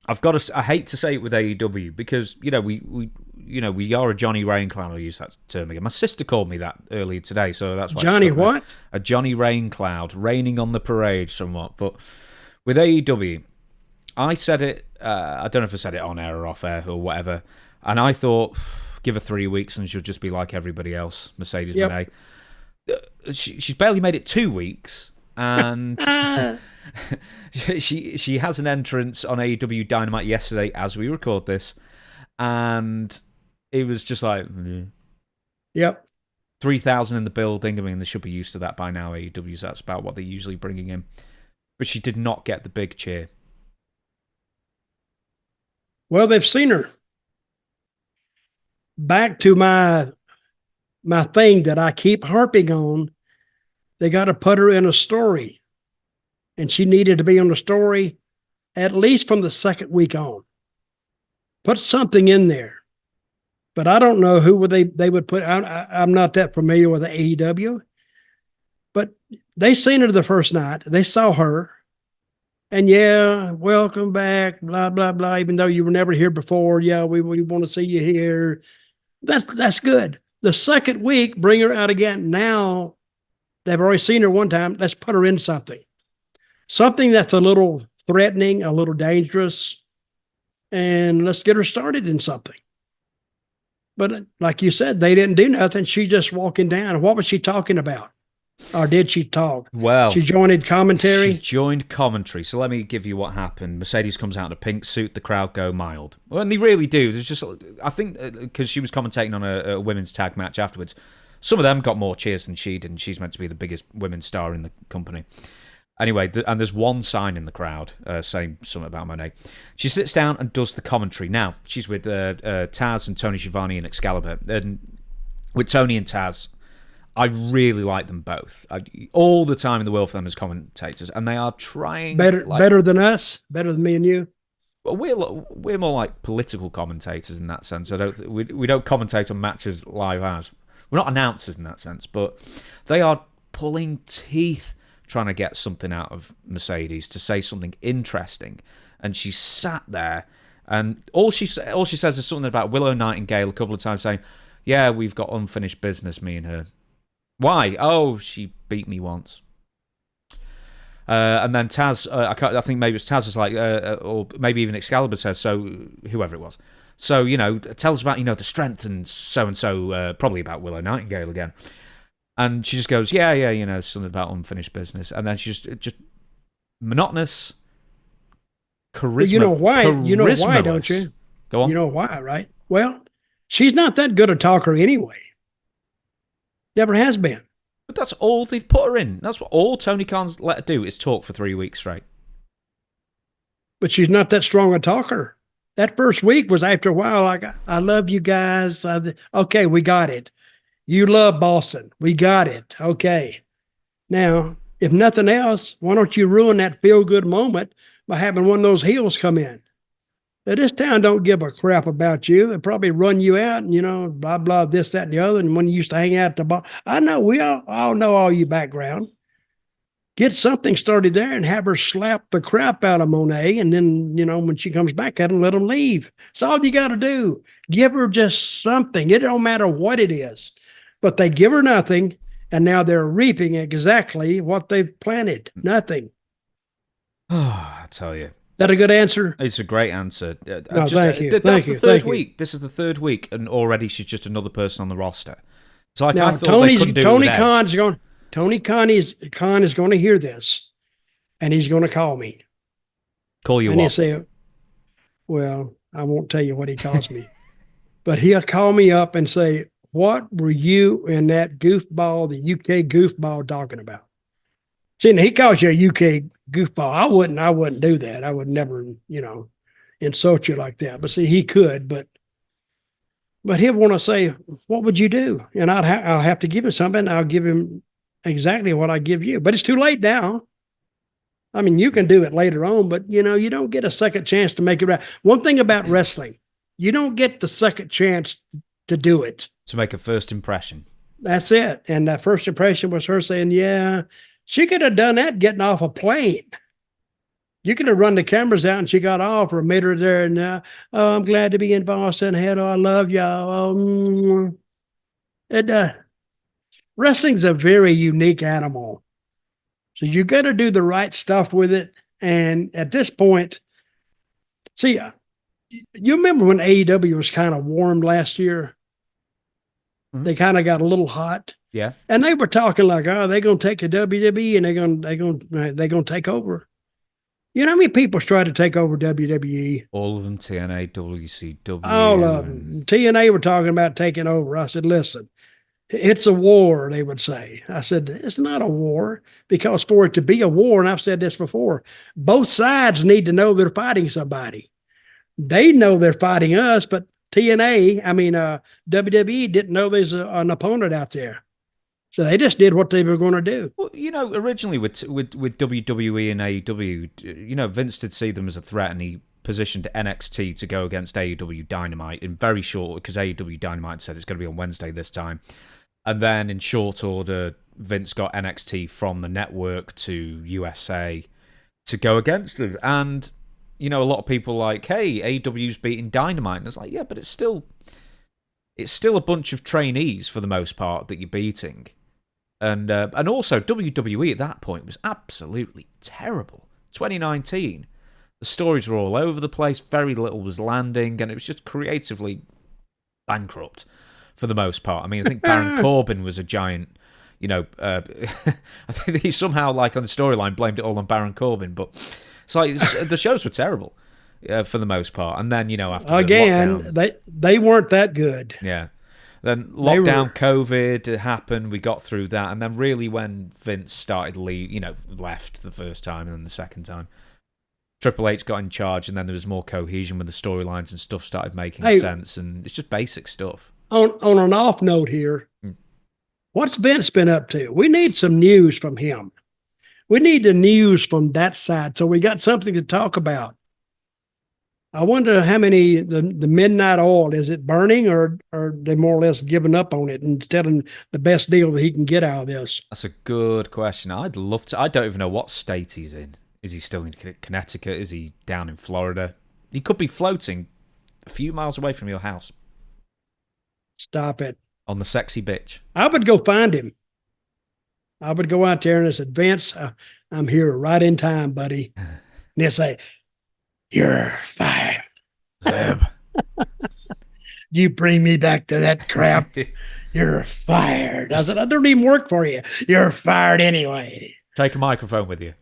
I hate to say it with AEW because we are a Johnny Raincloud. I'll use that term again. My sister called me that earlier today, so that's why Johnny what? A Johnny Raincloud, raining on the parade somewhat. But with AEW, I said it. I don't know if I said it on air or off air or whatever. And I thought, give her 3 weeks and she'll just be like everybody else, Mercedes Moné. She's barely made it 2 weeks, and she has an entrance on AEW Dynamite yesterday as we record this, and it was just like, yep, 3,000 in the building. I mean, they should be used to that by now. AEW, that's about what they're usually bringing in, but she did not get the big cheer. Well, they've seen her. Back to my thing that I keep harping on, they got to put her in a story. And she needed to be on the story at least from the second week on. Put something in there. But I don't know who would they would put. I'm not that familiar with the AEW. But they seen her the first night. They saw her. And yeah, welcome back, blah, blah, blah. Even though you were never here before. Yeah, we want to see you here. That's good. The second week, bring her out again. Now, they've already seen her one time. Let's put her in something. Something that's a little threatening, a little dangerous, and let's get her started in something. But like you said, they didn't do nothing. She just walking down. What was she talking about? Or did she talk? Well, she joined commentary. She joined commentary. So let me give you what happened. Mercedes comes out in a pink suit. The crowd go mild. Well, and they really do. There's just, I think, because she was commentating on a women's tag match afterwards. Some of them got more cheers than she did, and she's meant to be the biggest women's star in the company. Anyway, and there's one sign in the crowd saying something about Moné. She sits down and does the commentary. Now, she's with Taz and Tony Schiavone and Excalibur. And with Tony and Taz, I really like them both. All the time in the world for them as commentators. And they are trying... Better than us? Better than me and you? Well, we're more like political commentators in that sense. We don't commentate on matches live as. We're not announcers in that sense. But they are pulling teeth trying to get something out of Mercedes, to say something interesting. And she sat there, and all she says is something about Willow Nightingale a couple of times, saying, yeah, we've got unfinished business, me and her. Why? Oh, she beat me once. And then Taz, I think maybe it's Taz was like, or maybe even Excalibur says, so whoever it was. So, tell us about, the strength and so, probably about Willow Nightingale again. And she just goes, yeah, something about unfinished business. And then she's just monotonous, charisma. Well, you know why? You know why, don't you? Go on. You know why, right? Well, she's not that good a talker anyway. Never has been. But that's all they've put her in. That's what all Tony Khan's let her do is talk for 3 weeks straight. But she's not that strong a talker. That first week was after a while like, I love you guys. Okay, we got it. You love Boston. We got it. Okay. Now, if nothing else, why don't you ruin that feel-good moment by having one of those heels come in? Now, this town don't give a crap about you. They probably run you out and, blah, blah, this, that, and the other. And when you used to hang out at the bar, I know we all know all your background. Get something started there and have her slap the crap out of Moné. And then, when she comes back at them, let them leave. That's all you got to do. Give her just something. It don't matter what it is. But they give her nothing, and now they're reaping exactly what they've planted. Nothing. Oh, I tell you. That a good answer? It's a great answer. No, thank you. That's the third week. This is the third week, and already she's just another person on the roster. So I thought they couldn't do Tony it Khan is going to hear this, and he's going to call me. Call you and what? He'll say, well, I won't tell you what he calls me. But he'll call me up and say, what were you and that goofball, the UK goofball, talking about? See, he calls you a UK goofball. I wouldn't do that. I would never, insult you like that. But see, he could, but he'll want to say, what would you do? And I'll have to give him something. I'll give him exactly what I give you. But it's too late now. I mean, you can do it later on, but, you don't get a second chance to make it right. One thing about wrestling, you don't get the second chance to do it. To make a first impression. That's it. And that first impression was her saying, yeah, she could have done that getting off a plane. You could have run the cameras out and she got off or made her there and oh, I'm glad to be in Boston. Hello, I love y'all. Wrestling's a very unique animal. So you got to do the right stuff with it. And at this point, see, you remember when AEW was kind of warm last year? Mm-hmm. They kind of got a little hot. Yeah. And they were talking like, oh, they're going to take the WWE and they're going to take over. You know how many people tried to take over WWE? All of them, TNA, WCW. All of them. TNA were talking about taking over. I said, listen, it's a war, they would say. I said, it's not a war, because for it to be a war, and I've said this before, both sides need to know they're fighting somebody. They know they're fighting us, but WWE didn't know there's an opponent out there. So they just did what they were going to do. Well, originally with WWE and AEW, Vince did see them as a threat, and he positioned NXT to go against AEW Dynamite in very short, because AEW Dynamite said it's going to be on Wednesday this time. And then in short order, Vince got NXT from the network to USA to go against them. And, a lot of people like, hey, AEW's beating Dynamite. And it's like, yeah, but it's still a bunch of trainees for the most part that you're beating. And also, WWE at that point was absolutely terrible. 2019, the stories were all over the place, very little was landing, and it was just creatively bankrupt for the most part. I mean, I think Baron Corbin was a giant, I think he somehow, like on the storyline, blamed it all on Baron Corbin, but it's like the shows were terrible for the most part. And then, after again, the lockdown, they weren't that good. Yeah. Then lockdown, COVID happened. We got through that, and then really when Vince started left the first time, and then the second time, Triple H got in charge, and then there was more cohesion with the storylines and stuff started making sense, and it's just basic stuff. On an off note here, what's Vince been up to? We need some news from him. We need the news from that side, so we got something to talk about. I wonder how many, the midnight oil, is it burning or they more or less giving up on it and telling the best deal that he can get out of this? That's a good question. I'd love to. I don't even know what state he's in. Is he still in Connecticut? Is he down in Florida? He could be floating a few miles away from your house. Stop it. On the sexy bitch. I would go find him. I would go out there and I said, Vince, I'm here right in time, buddy. And they'll say, you're fired. Zeb. You bring me back to that crap. You're fired. I said, I don't even work for you. You're fired anyway. Take a microphone with you.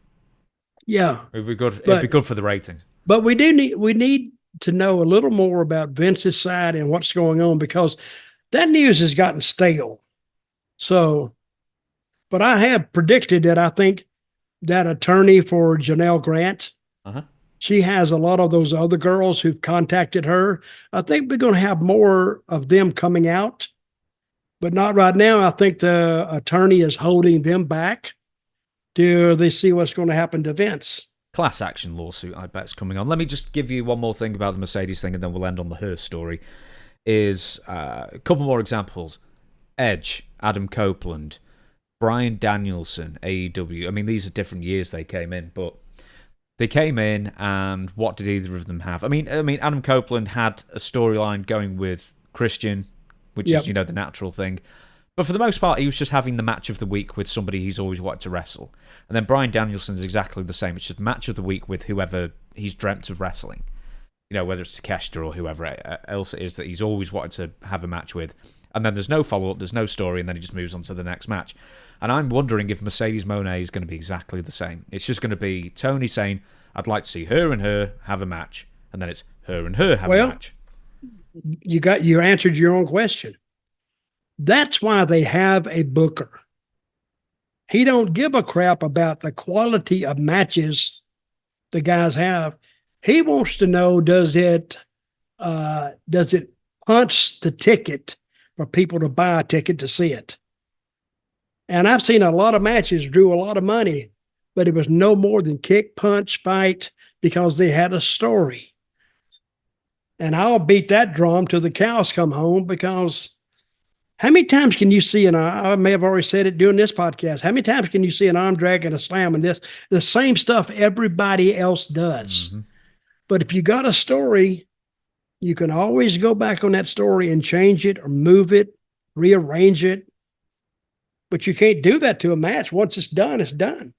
Yeah. It'd be good. It'd be good for the ratings. But we need to know a little more about Vince's side and what's going on, because that news has gotten stale. So, but I have predicted that I think that attorney for Janelle Grant, she has a lot of those other girls who've contacted her. I think we're going to have more of them coming out, but not right now. I think the attorney is holding them back till they see what's going to happen to Vince. Class action lawsuit, I bet, is coming on. Let me just give you one more thing about the Mercedes thing, and then we'll end on the her story. Is a couple more examples. Edge, Adam Copeland, Bryan Danielson, AEW. I mean, these are different years they came in, but they came in, and what did either of them have? I mean, Adam Copeland had a storyline going with Christian, which is, the natural thing. But for the most part, he was just having the match of the week with somebody he's always wanted to wrestle. And then Bryan Danielson is exactly the same. It's just match of the week with whoever he's dreamt of wrestling. Whether it's Takeshita or whoever else it is that he's always wanted to have a match with. And then there's no follow-up, there's no story, and then he just moves on to the next match. And I'm wondering if Mercedes Moné is going to be exactly the same. It's just going to be Tony saying, I'd like to see her and her have a match. And then it's her and her have a match. You answered your own question. That's why they have a booker. He don't give a crap about the quality of matches the guys have. He wants to know, does it punch the ticket for people to buy a ticket to see it? And I've seen a lot of matches drew a lot of money, but it was no more than kick, punch, fight, because they had a story. And I'll beat that drum till the cows come home, because How many times can you see, and I may have already said it during this podcast, how many times can you see an arm drag and a slam and the same stuff everybody else does? Mm-hmm. But if you got a story, you can always go back on that story and change it or move it, rearrange it. But you can't do that to a match. Once it's done, it's done.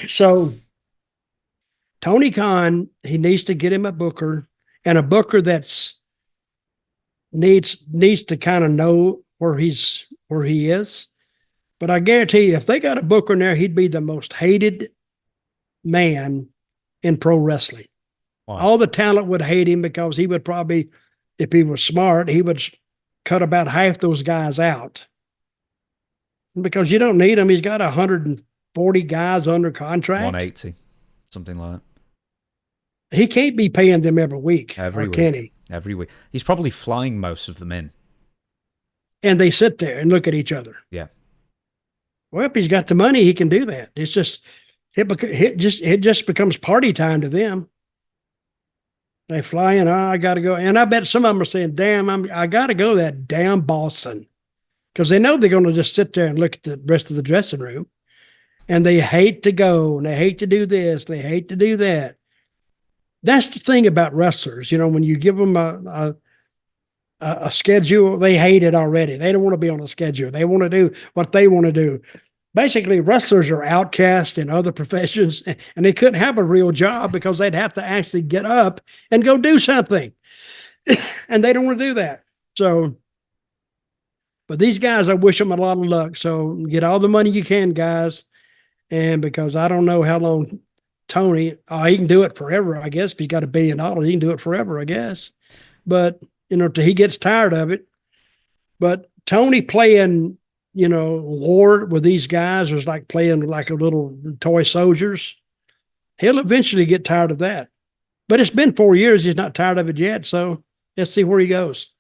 So Tony Khan, he needs to get him a booker, and a booker that's needs to kind of know where he is. But I guarantee you, if they got a booker in there, he'd be the most hated man in pro wrestling. Wow. All the talent would hate him because he would probably, if he was smart, he would cut about half those guys out. Because you don't need him. He's got 140 guys under contract. 180, something like that. He can't be paying them every week. Every week. Can he? Every week. He's probably flying most of them in. And they sit there and look at each other. Yeah. Well, if he's got the money, he can do that. It's just, it just becomes party time to them. They fly in, I got to go. And I bet some of them are saying, damn, I got to go to that damn Boston. Because they know they're going to just sit there and look at the rest of the dressing room. And they hate to go, and they hate to do this, they hate to do that. That's the thing about wrestlers. You know, when you give them a schedule, they hate it already. They don't want to be on a schedule. They want to do what they want to do. Basically, wrestlers are outcast in other professions, and they couldn't have a real job because they'd have to actually get up and go do something. And they don't want to do that. So, but these guys, I wish them a lot of luck. So get all the money you can, guys. And because I don't know how long Tony, he can do it forever, I guess. If he's got $1 billion, he can do it forever, I guess. But, you know, till he gets tired of it. But Tony playing, you know, Lord with these guys was like playing like a little toy soldiers. He'll eventually get tired of that. But it's been 4 years. He's not tired of it yet. So let's see where he goes.